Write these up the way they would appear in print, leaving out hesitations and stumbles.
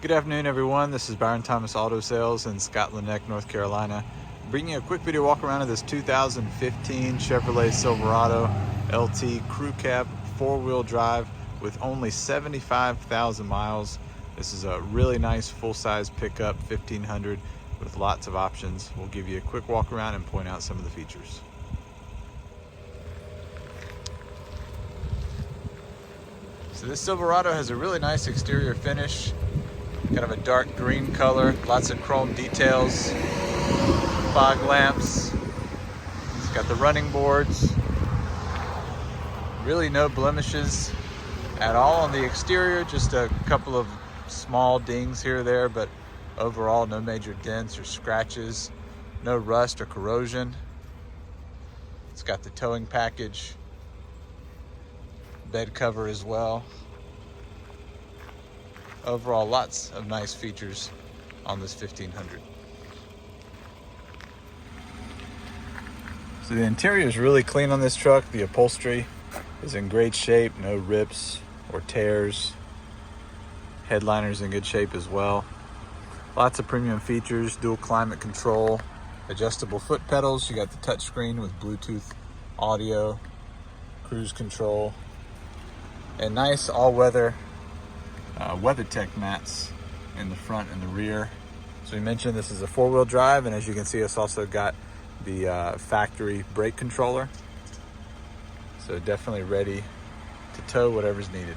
Good afternoon, everyone. This is Byron Thomas Auto Sales in Scotland Neck, North Carolina. Bringing you a quick video walk around of this 2015 Chevrolet Silverado LT Crew Cab 4-wheel drive with only 75,000 miles. This is a really nice full-size pickup, 1500, with lots of options. We'll give you a quick walk around and point out some of the features. So this Silverado has a really nice exterior finish, kind of a dark green color, lots of chrome details, fog lamps. It's got the running boards, really no blemishes at all on the exterior, just a couple of small dings here or there, but overall no major dents or scratches, no rust or corrosion. It's got the towing package, bed cover as well. Overall, lots of nice features on this 1500. So the interior is really clean on this truck. The upholstery is in great shape, no rips or tears. Headliner's in good shape as well. Lots of premium features, dual climate control, adjustable foot pedals. You got the touch screen with Bluetooth audio, cruise control, and nice all-weather WeatherTech mats in the front and the rear. So we mentioned this is a 4-wheel drive, and as you can see, it's also got the factory brake controller. So definitely ready to tow whatever's needed.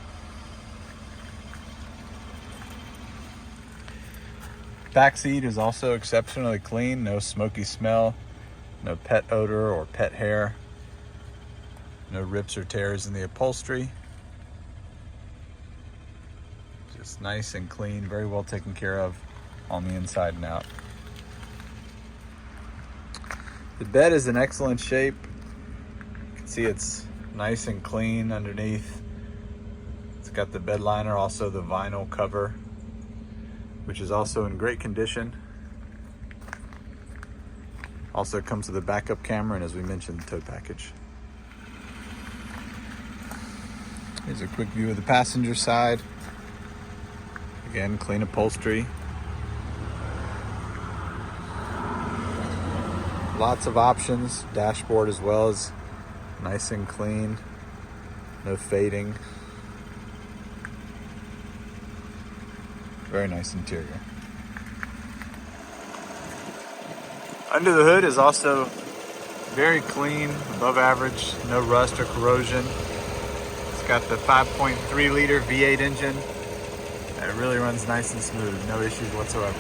Back seat is also exceptionally clean, no smoky smell, no pet odor or pet hair, no rips or tears in the upholstery. Just nice and clean, very well taken care of on the inside and out. The bed is in excellent shape. You can see it's nice and clean underneath. It's got the bed liner, also the vinyl cover, which is also in great condition. Also comes with a backup camera, and as we mentioned, the tow package. Here's a quick view of the passenger side. Again, clean upholstery. Lots of options. Dashboard as well is nice and clean. No fading. Very nice interior. Under the hood is also very clean, above average, no rust or corrosion. It's got the 5.3 liter V8 engine. It really runs nice and smooth, no issues whatsoever.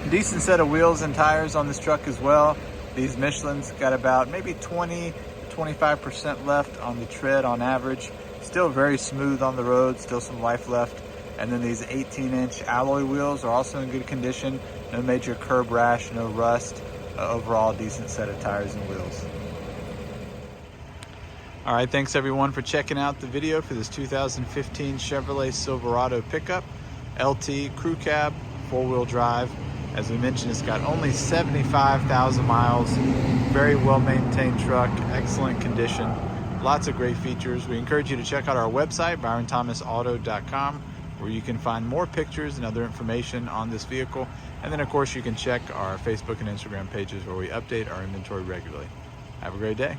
Decent set of wheels and tires on this truck as well. These Michelin's got about maybe 20-25% left on the tread on average. Still very smooth on the road, still some life left. And then these 18-inch alloy wheels are also in good condition. No major curb rash, no rust. Overall, decent set of tires and wheels. All right, thanks everyone for checking out the video for this 2015 Chevrolet Silverado pickup, LT Crew Cab, 4-wheel drive. As we mentioned, it's got only 75,000 miles, very well-maintained truck, excellent condition, lots of great features. We encourage you to check out our website, byronthomasauto.com, where you can find more pictures and other information on this vehicle. And then, of course, you can check our Facebook and Instagram pages where we update our inventory regularly. Have a great day.